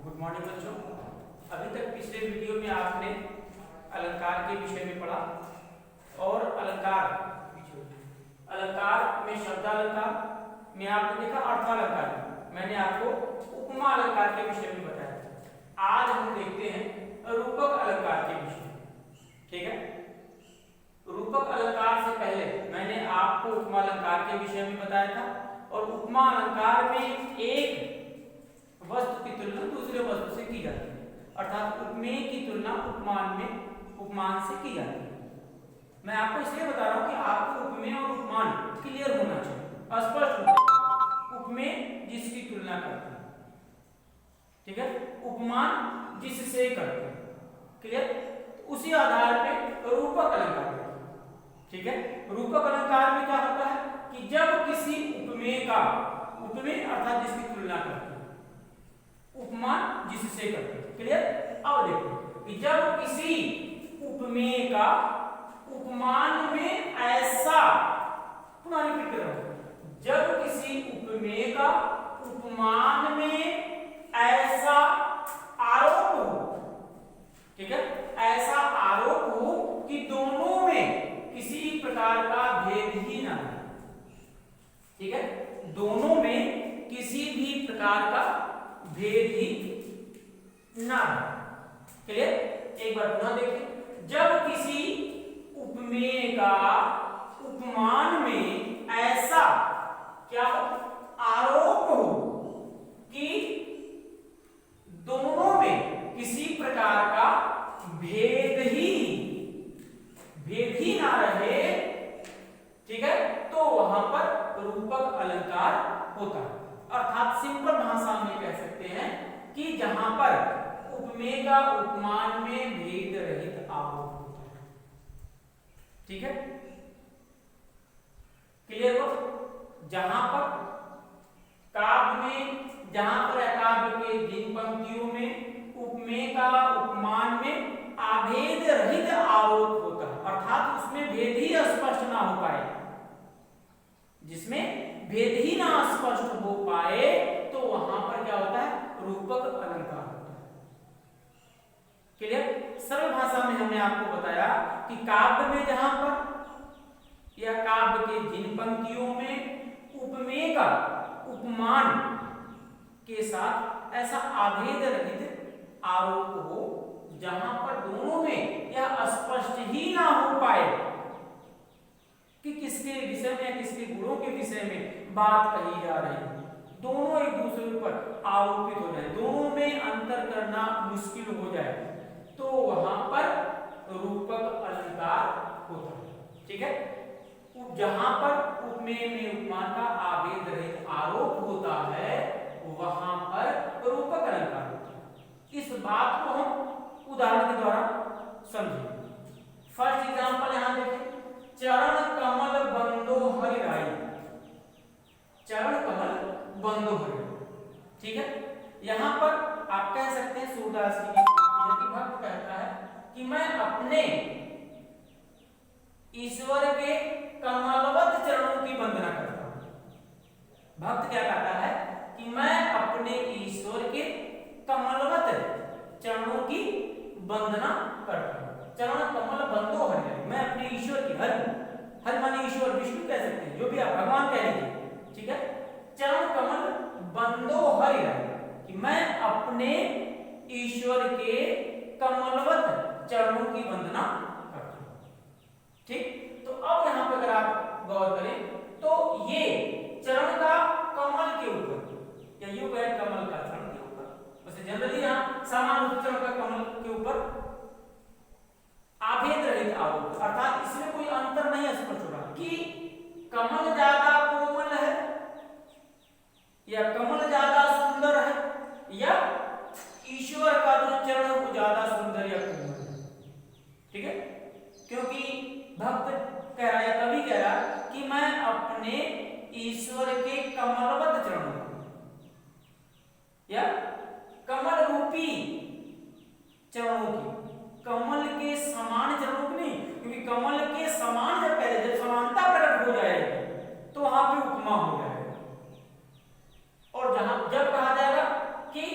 Good morning बच्चों। अभी तक पिछले वीडियो में आपने अलंकार के विषय में पढ़ा और अलंकार में शब्दालंकार में आपने देखा अर्थालंकार, मैंने आपको उपमा अलंकार के विषय में बताया। आज हम देखते हैं रूपक अलंकार के विषय में। ठीक है, रूपक अलंकार से पहले मैंने आपको उपमा अलंकार के विषय में बताया था और उपमा अलंकार में एक वस्तु की तुलना दूसरे वस्तु से की जाती है, अर्थात उपमेय की तुलना उपमान से की जाती है। मैं आपको इसलिए बता रहा हूं कि आपको उपमेय और उपमान क्लियर होना चाहिए, स्पष्ट होना चाहिए। उपमेय जिसकी तुलना करते हैं, ठीक है, उपमान जिससे करते हैं, क्लियर। उसी आधार पे रूपक अलंकार, ठीक है। रूपक अलंकार में क्या होता है कि जब किसी उपमेय का, उपमेय अर्थात जिसकी तुलना करते हैं, उपमान जिससे करते हैं, क्लियर। अब देखो कि जब किसी उपमेय का उपमान में ऐसा, पुनः रिपीट कर रहा हूं, जब किसी उपमेय का उपमान में ऐसा आरोप हो, ठीक है, ऐसा आरोप हो कि दोनों में किसी प्रकार का भेद ही ना हो, ठीक है, दोनों में किसी भी प्रकार का भेद ही ना हो, क्लियर। एक बार पुनः देखिए, जब किसी उपमेय का उपमान में ऐसा क्या आरोप हो कि दोनों में किसी प्रकार का भेद ही ना रहे, ठीक है, तो वहां पर रूपक अलंकार होता है। अर्थात सिंपल भाषा में कह सकते हैं कि जहां पर उपमेय का उपमान में भेद रहित आरोप होता है, ठीक है, क्लियर हो। जहां पर काव्य में, जहां पर काव्य के जिन पंक्तियों में उपमेय का उपमान में अभेद रहित आरोप होता है, अर्थात उसमें भेद ही स्पष्ट ना हो पाए, जिसमें भेद ही ना स्पष्ट हो पाए, तो वहां पर क्या होता है, रूपक अलंकार होता है, क्लियर। सरल भाषा में हमने आपको बताया कि काव्य में जहां पर या काव्य के जिन पंक्तियों में उपमेय का उपमान के साथ ऐसा अभेद रहित आरोप हो, जहां पर दोनों में यह स्पष्ट ही ना हो पाए कि किसके विषय में, किसके गुणों के विषय में बात कही जा रही है, दोनों एक दूसरे पर आरोपित हो जाए, दोनों में अंतर करना मुश्किल हो जाए, तो वहां पर रूपक अलंकार होता है, ठीक है। जहां पर उपमेय में उपमान का अभेद रहित आरोप होता है, वहां पर रूपक अलंकार होता है। इस बात को हम उदाहरण के द्वारा समझेंगे। फर्स्ट एग्जांपल यहां देखें, चरण कमल बंदो हरि राई, चरण कमल बंदो हरि, ठीक है। यहां पर आप कह सकते हैं सूरदास की भक्त कहता है कि मैं अपने ईश्वर के कमलवत चरणों की वंदना करता हूं। भक्त क्या कहता है कि मैं अपने ईश्वर के कमलवत चरणों की वंदना करता हूं। चरण कमल बंदो हरि, मैं अपने ईश्वर की, हरि माने ईश्वर, विष्णु कह सकते हैं, जो भी आप भगवान कह लीजिए, ठीक है। चरण कमल बंदो हरि, कि मैं अपने ईश्वर के कमलवत चरणों की वंदना करता हूं, ठीक। तो अब यहां पर अगर आप गौर करें तो ये चरण का कमल के ऊपर, या यूं कहें कमल का चरण के ऊपर, वैसे जनरली यहां सामान्य चरण का कमल के ऊपर अभेद रहित आरोप, अर्थात इसमें कोई अंतर नहीं स्पष्ट हो रहा कि कमल ज्यादा कोमल है या कमल ज्यादा सुंदर है या ईश्वर का जो चरण है वो ज्यादा सुंदर या कोमल है, ठीक है। क्योंकि भक्त कह रहा है, कवि कह रहा कि मैं अपने ईश्वर के कमलवत चरणों या कमल रूपी चरणों की, कमल के समान चरणों की नहीं, क्योंकि कमल के समान जब पहले जब समानता प्रकट हो जाएगी तो वहां पे उपमा हो जाएगा, और जहां जब कहा जाएगा कि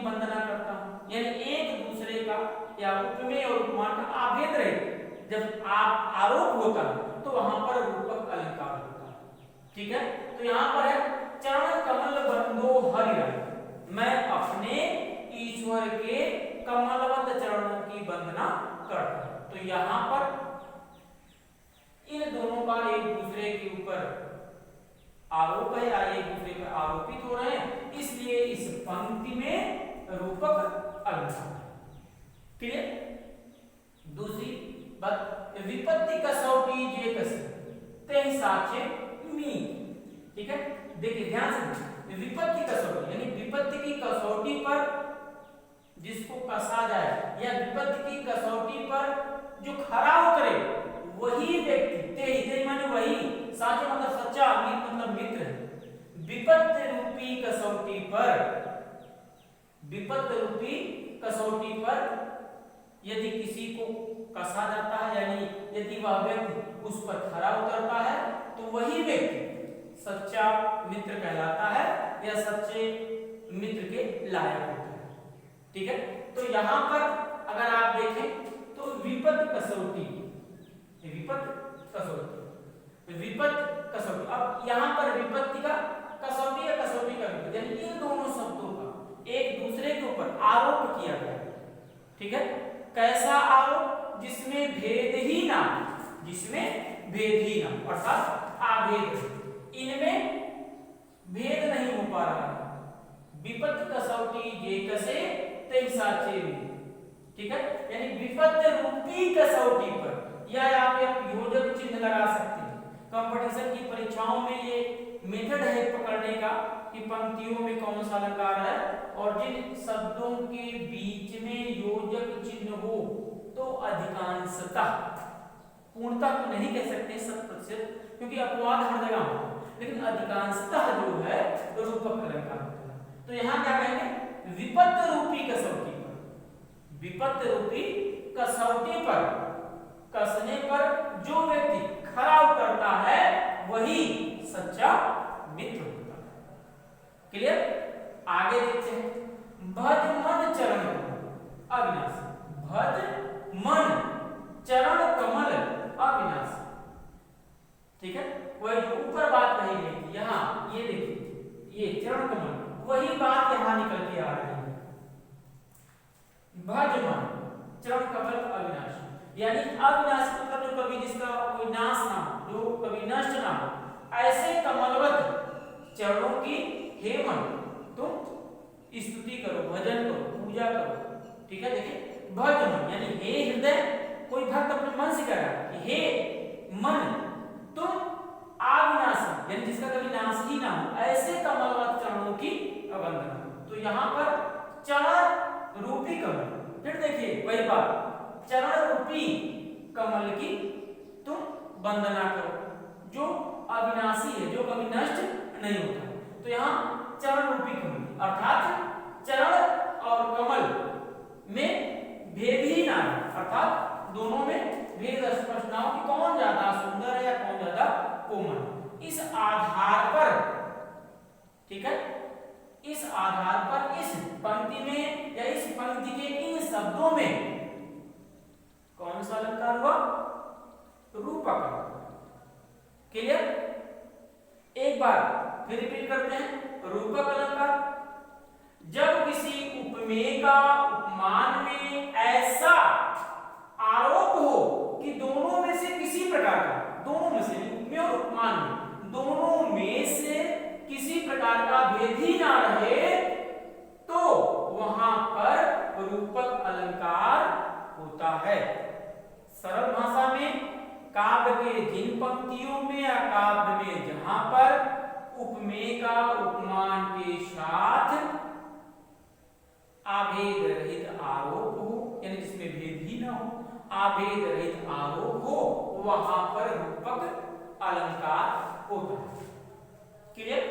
वंदना करता हूं, यानी एक दूसरे का या उपमेय और उपमान का आभेद रहे। जब आप आरोप होता है तो वहां पर रूपक अलंकार होता है। ठीक है, तो यहां पर है चरण कमल बंदो हरिराय, मैं अपने ईश्वर के कमलवत चरणों की वंदना करता हूं। तो यहां पर इन दोनों का एक दूसरे के ऊपर आरोप है या एक दूसरे पर आरोपित हो रहे हैं, इसलिए इस पंक्ति में रूपक अलंकार। क्लियर? दूसरी बात, विपत्ति कसौटी जे कस ते साचे मी। ठीक है, देखिए ध्यान से, विपत्ति कसौटी यानी विपत्ति की कसौटी पर जिसको कसा जाए या विपत्ति की कसौटी पर जो खरा उतरे वही व्यक्ति, ते माने वही, साचे मतलब सच्चा, अमीर मतलब मित्र। विपत्ति रूपी कसौटी पर, विपत्ति रूपी कसौटी पर यदि किसी को कसा जाता है यानी यदि वह व्यक्ति उस पर खरा उतरता है तो वही व्यक्ति सच्चा मित्र कहलाता है या सच्चे मित्र के लायक होता है। ठीक है, तो यहां पर अगर आप देखें तो विपत्ति कसौटी, विपत्ति कसौटी, विपत्ति कसौटी। अब यहां पर विपत्ति का कसौटी या कसौटी का विपत्ति, यानी इन दोनों शब्दों का एक दूसरे के ऊपर आरोप किया गया। ठीक है, कैसा आरोप? जिसमें भेद ही ना, जिसमें भेद ही ना, अर्थात आभेद, इनमें भेद नहीं हो पा रहा है। विपत्ति कसौटी जे कसे ते साचे में। ठीक है, यानी विपत्ति रूपी कसौटी पर, या आप योजक चिन्ह लगा सकते हैं। कंपटीशन की परीक्षाओं में ये मेथड है पकड़ने का कि पंक्तियों में कौन सा अलंकार है, और जिन शब्दों के बीच में योजक चिन्ह हो तो अधिकांशतः, पूर्णतः तो नहीं कह सकते 100%, क्योंकि अपवाद हर जगह हो, लेकिन अधिकांशतः जो है तो रूपक अलंकार होता है। तो यहां क्या कहेंगे? विपत्ति रूपी कसौटी पर, विपत्ति रूपी कसौटी पर कसने पर जो व्यक्ति खरा उतरता है वही सच्चा मित्र होता है। क्लियर? आगे देखते हैं, भज मन चरण अविनाशी, भज मन चरण कमल अविनाशी। ठीक है, वही जो ऊपर बात कही गई थी, यहां ये देखिए, ये चरण कमल, वही बात यहां निकल के आ रही है। भज मन चरण कमल अविनाशी, यानी अविनाशी मतलब जो कभी जिसका कोई नाश ना हो, जो कभी नष्ट ना हो, ऐसे कमलवत चरणों की हे मन तुम स्तुति करो, भजन करो, पूजा करो। ठीक है, देखिए भज मन यानी हे हृदय, कोई भक्त अपने मन से कह रहा है कि हे मन तुम अविनाशी यानी जिसका कभी नाश ही ना हो, ऐसे कमलवत चरणों की वंदना। तो यहां पर चरण रूपी कमल, फिर देखिए वही बात, चरण रूपी कमल की तुम वंदना करो जो अविनाशी है, जो कभी नष्ट नहीं होता। तो यहाँ चरण रूपी कमल अर्थात चरण और कमल में भेद ही ना है, अर्थात दोनों में भेद स्पष्ट ना हो कि कौन ज्यादा सुंदर है या कौन ज्यादा कोमल। इस आधार पर, ठीक है, इस आधार पर इस पंक्ति में या इस पंक्ति के इन शब्दों में कौन सा अलंकार हुआ? रूपक। क्लियर? एक बार फिर रिपीट करते हैं, रूपक अलंकार जब किसी उपमेय का उपमान में ऐसा आरोप हो कि दोनों में से किसी प्रकार का, दोनों में से उपमेय और उपमान में दोनों में से किसी प्रकार का भेद ही ना रहे तो वहां पर रूपक अलंकार होता है। सरल भाषा में काव्य के जिन पंक्तियों में या काव्य में जहां पर उपमेय का उपमान के साथ आभेद रहित आरोप हो, यानी जिसमें भेद ही ना हो, आभेद रहित आरोप हो, वहां पर रूपक अलंकार होता है। क्लियर?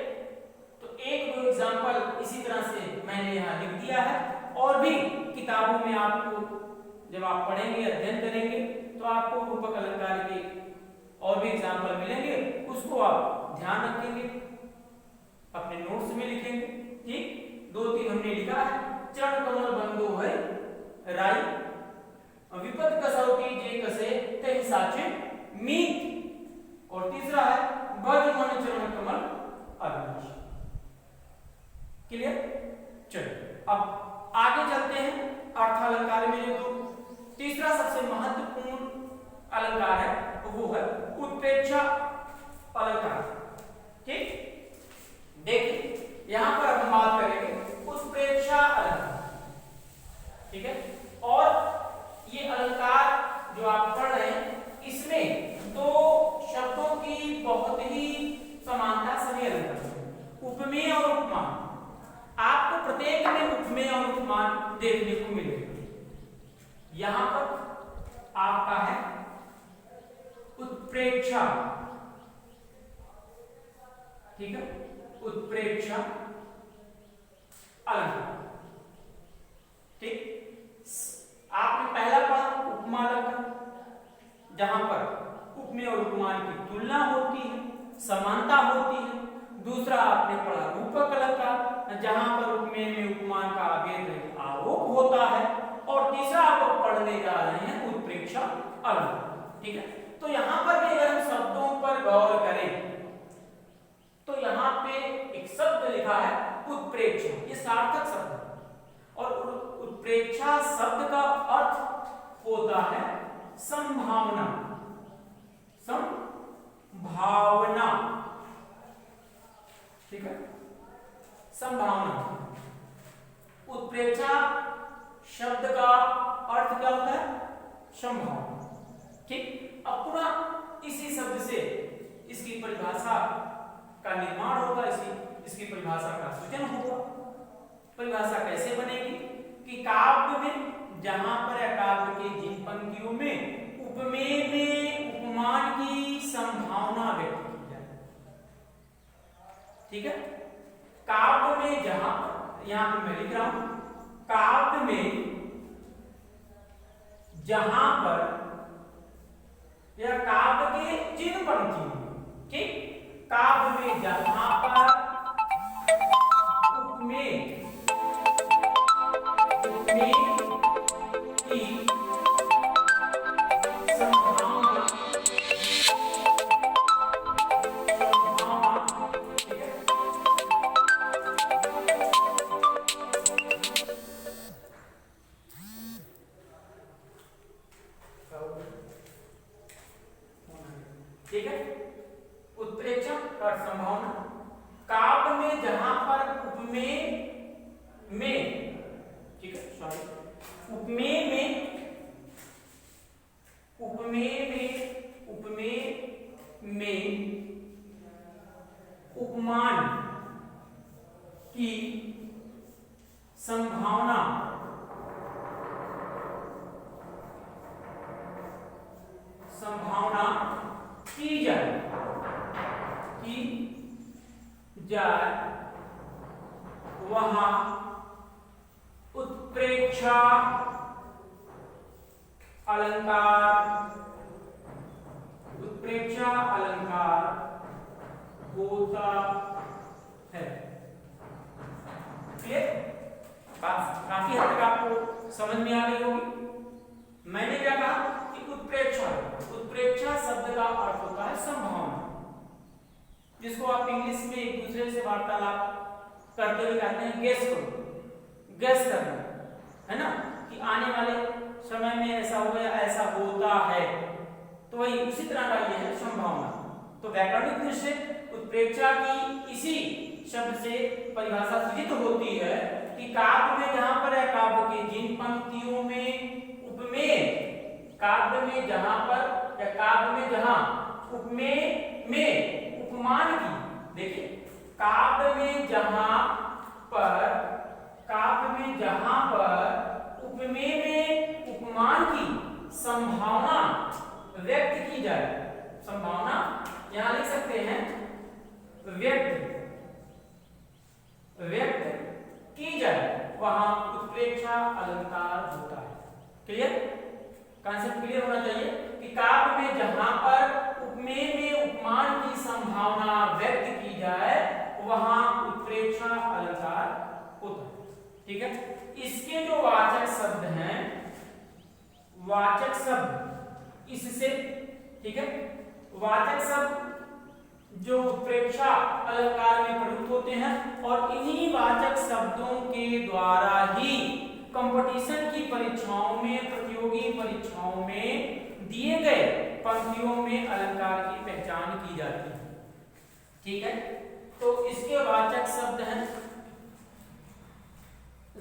तो एक दो एग्जांपल इसी तरह से मैंने यहां लिख दिया है, और भी किताबों में आपको जब आप पढ़ेंगे अध्ययन करेंगे तो आपको रूपक अलंकार के और भी एग्जांपल मिलेंगे, उसको आप ध्यान रखेंगे, अपने नोट्स में लिखेंगे। ठीक, 2-3 हमने लिखा है, चरण कमल बंधु है राई, विपद कसौटी जे कसे ते साचे मीत, और तीसरा है भज मन चरण कमल अविनाश। क्लियर? चलिए अब आगे चलते हैं अर्थालंकार में। जो तीसरा सबसे महत्वपूर्ण अलंकार है वो है उत्प्रेक्षा अलंकार। ठीक, देखिए यहां पर हम बात करेंगे उत्प्रेक्षा अलंकार। ठीक है, और ये अलंकार जो आप पढ़ रहे हैं इसमें दो शब्दों की बहुत ही समानता सभी अलंकार, उपमेय और उपमान। आपको प्रत्येक में उपमेय और उपमान देखने को मिलेगा। यहां पर आपका है उत्प्रेक्षा, ठीक है, उत्प्रेक्षा अलंकार। ठीक, आपने पहला पढ़ा उपमा अलंकार, जहां पर उपमेय और उपमान की तुलना होती है, समानता होती है। दूसरा आपने पढ़ा रूपक अलंकार, जहां पर उपमेय में उपमान का अभेद आरोप होता है। और तीसरा आप पढ़ने जा रहे हैं उत्प्रेक्षा अलंकार। ठीक है, तो यहां पर भी अगर हम शब्दों पर गौर करें तो यहां पे एक शब्द लिखा है उत्प्रेक्षा, ये सार्थक शब्द है। और उत्प्रेक्षा शब्द का अर्थ होता है संभावना, संभावना। ठीक है, संभावना। उत्प्रेक्षा शब्द का अर्थ क्या होता है? संभावना। ठीक, अब पुनः इसी शब्द से इसकी परिभाषा का निर्माण होगा, इसकी परिभाषा का सृजन होगा। परिभाषा कैसे बनेगी कि काव्य में जहां पर काव्य के जिन पंक्तियों में उपमेय में उपमान की संभावना व्यक्त की जाए। ठीक है, काव्य में जहां पर, यहां पर मैं लिख रहा हूं, काव्य में जहां पर या काव्य के जिन पंक्तियों, ठीक, काव्य में जहां पर उपमेय की संभावना, ठीक है, ठीक है, उत्प्रेक्षा और संभावना। काव्य में जहां पर उपमेय में, ठीक है, सॉरी, उपमेय में उपमान की संभावना की जाए वहां उत्प्रेक्षा अलंकार होता है। क्लियर? काफी हद तक आपको समझ में आ गई होगी। मैंने क्या कहा कि उत्प्रेक्षा शब्द का अर्थ होता है संभावना, जिसको आप इंग्लिश में एक दूसरे से वार्तालाप करते हुए कहते हैं गेस करो, गेस करना, है ना, कि आने वाले समय में ऐसा होगा या ऐसा होता है। तो वही उसी तरह का ये है संभावना। तो व्याकरणिक दृष्टि से उत्प्रेक्षा की इसी शब्द से परिभाषा सूचित होती है कि काव्य में जहां पर है, काव्य के जिन पंक्तियों में उपमेय, काव्य में जहां पर या काव्य में जहां उपमेय में उपमान की, देखिए काव्य में जहां पर उपमेय में उपमान की संभावना व्यक्त की जाए, संभावना यहां लिख सकते हैं व्यक्त की जाए, वहां उत्प्रेक्षा अलंकार होता है। क्लियर? कॉन्सेप्ट क्लियर होना चाहिए कि काव्य में जहां पर उपमेय में उपमान की संभावना व्यक्त की जाए वहां उत्प्रेक्षा अलंकार होता है। ठीक है। इसके जो वाचक शब्द हैं, वाचक शब्द इससे, ठीक है, वाचक शब्द जो उत्प्रेक्षा अलंकार में प्रयुक्त होते हैं और इन्हीं वाचक शब्दों के द्वारा ही कंपटीशन की परीक्षाओं में, प्रतियोगी परीक्षाओं में दिए गए पंक्तियों में अलंकार की पहचान की जाती है। ठीक है, तो इसके वाचक शब्द हैं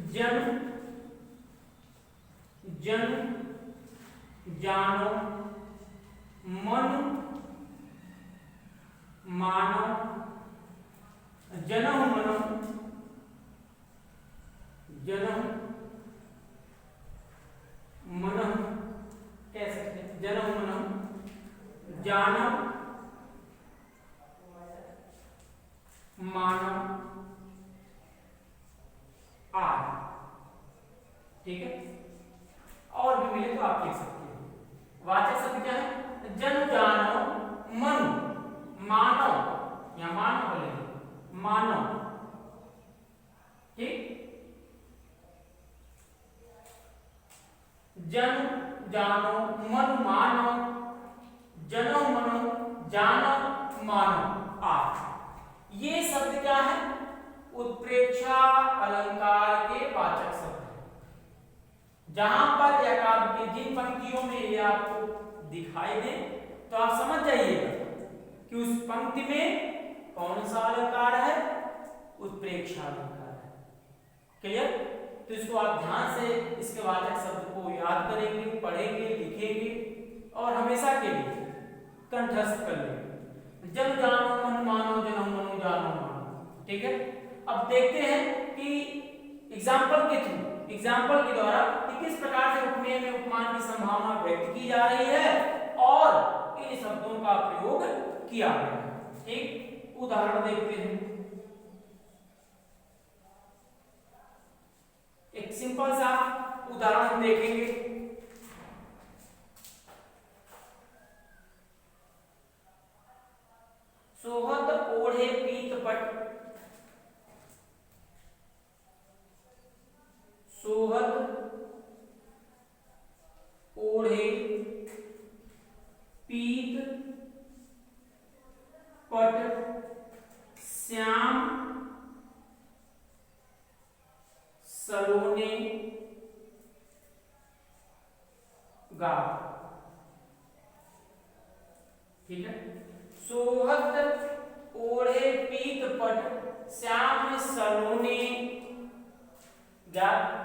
जन, जन, जानो, मन, मानो, जनम मनो, जनम मनम, कह सकते हैं जनम मनम, जानम, मानव, आदि। ठीक है, और भी मिले तो आप लिख सकते हैं। वाचक शब्द क्या है? जन, जानो, मन, मानो, या मानो बोलेंगे, मानो। ठीक, जन, जानो, मन, मानो, जनो, मनो, जानो, मानो, आदि। ये शब्द क्या है? उत्प्रेक्षा अलंकार के वाचक शब्द हैं। जहां पर या काव्य की जिन पंक्तियों में ये आपको दिखाई दे तो आप समझ जाइएगा कि उस पंक्ति में कौन सा अलंकार है, उत्प्रेक्षा अलंकार है। क्लियर? तो इसको आप ध्यान से इसके वाचक शब्द को याद करेंगे, पढ़ेंगे, लिखेंगे और हमेशा के लिए कंठस्थ कर लेंगे। जन, जानो, मन, मानो, जनम मनो, जानो, मानो। ठीक है, अब देखते हैं कि एग्जाम्पल के थ्रू, एग्जाम्पल के द्वारा कि किस प्रकार से उपमेय में उपमान की संभावना व्यक्त की जा रही है और इन शब्दों का प्रयोग किया गया है। ठीक, उदाहरण देखते हैं। एक सिंपल सा उदाहरण हम देखेंगे। सोहत ओढ़े पीत पट, सोहत ओढ़े पीत पट, श्याम सलोने गाव। ठीक है, सोहत ओढ़े पीत पट, श्याम सलोने गाव।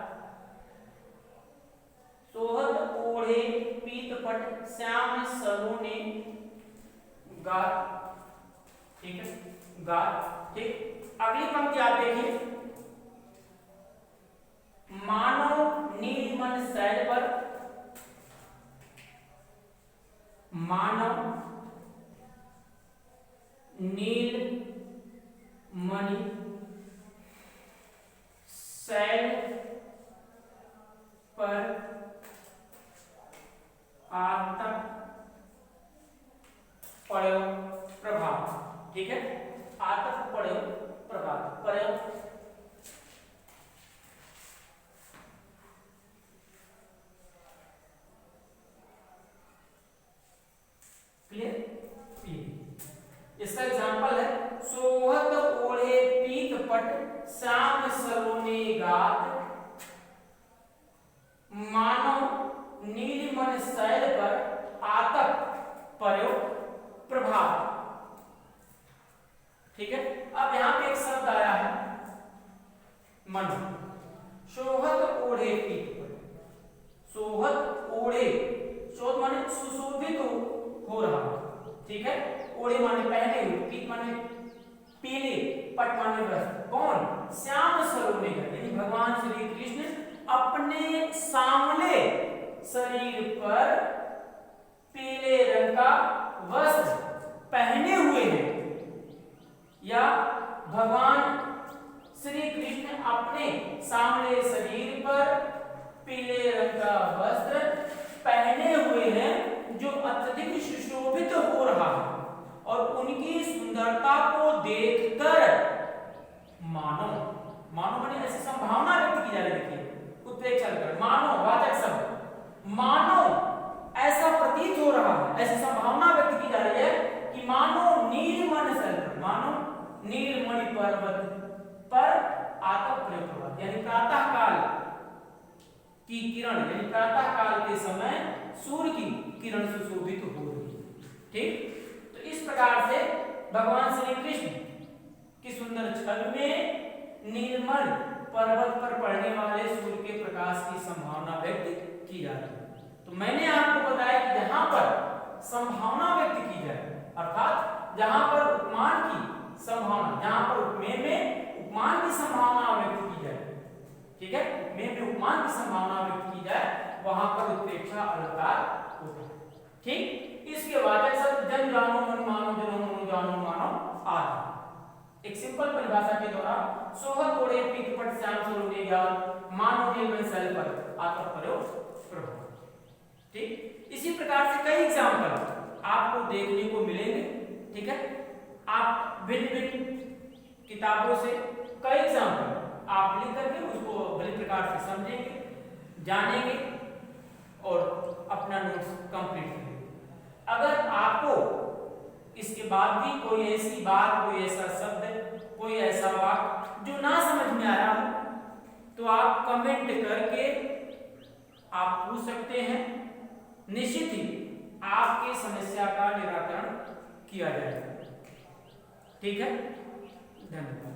सोहत ओढ़े पीत पट, श्याम सलोने गाव। ठीक है, गाव। ठीक, अगली पंक्ति आप देखिए। मानो नीलमन शैल पर, मानो नील मणि शैल पर आतप पड़ो प्रभाव। ठीक है, आतप पड़ो प्रभाव, पड़ो। इसका एग्जांपल है सोहत ओढ़े पीत पट, श्याम सलोने गात, मानो नीलमन शैल पर आतप पड़ो प्रभाव। ठीक है, अब यहां पे एक शब्द आया है मन। सोहत ओढ़े पीत पट, सोहत ओढ़े, शोध माने सुशोभित हो रहा। ठीक है, ओढ़े माने पहने हुए, पीत माने पीले, पट माने वस्त्र। कौन? श्याम सलोने का, यानी भगवान श्री कृष्ण अपने सांवले शरीर पर पीले रंग का वस्त्र पहने हुए हैं, या भगवान श्री कृष्ण अपने सांवले शरीर पर पीले रंग का वस्त्र पहने हुए हैं जो अत्यधिक सुशोभित हो रहा है और उनकी सुंदरता को देखकर मानो, मानो माने ऐसी संभावना व्यक्त की जा रही है। उत्प्रेक्षा अलंकार मानो वाचक शब्द, मानो ऐसा प्रतीत हो रहा है, ऐसी संभावना व्यक्त की जा रही है कि मानो नीलमणि सल्फर, मानो नीलमणि पर्वत पर आतप प्रयोग हुआ, यानी प्रातः काल की किरण, यानी प्रातः काल के समय सूर्य की किरण सुशोभित हो रही है। ठीक, तो इस प्रकार से भगवान श्री कृष्ण की सुंदर छवि में नीलमणि पर्वत पर पड़ने वाले सूर्य के प्रकाश की संभावना व्यक्त की जा रही है। तो मैंने आपको बताया कि जहां पर संभावना व्यक्त की जाए, अर्थात जहां पर उपमान की संभावना, जहां पर उपमेय में उपमान की संभावना व्यक्त की जाए, ठीक है, उपमेय में उपमान की संभावना व्यक्त की जाए, वहां पर उत्प्रेक्षा अलंकार होता है। ठीक, इसके वाचक शब्द जन जानो मन मानो जनो मनो जानो मानो आदि। एक सिंपल परिभाषा के द्वारा सोहत कोड़े पीठ पट श्याम सोने ज्ञान मानो नीलमणि सल्फर आतप प्रयोग प्रभु। ठीक, इसी प्रकार से कई एग्जाम्पल आपको देखने को मिलेंगे। ठीक है, आप भिन्न भिन्न किताबों से कई एग्जाम्पल आप लिख करके उसको भली प्रकार से समझेंगे, जानेंगे और अपना नोट्स कंप्लीट करेंगे। अगर आपको इसके बाद भी कोई ऐसी बात, कोई ऐसा शब्द, कोई ऐसा वाक्य जो ना समझ में आ रहा हो, तो आप कमेंट करके आप पूछ सकते हैं। निश्चित ही आपकी समस्या का निराकरण किया जाएगा। ठीक है, धन्यवाद।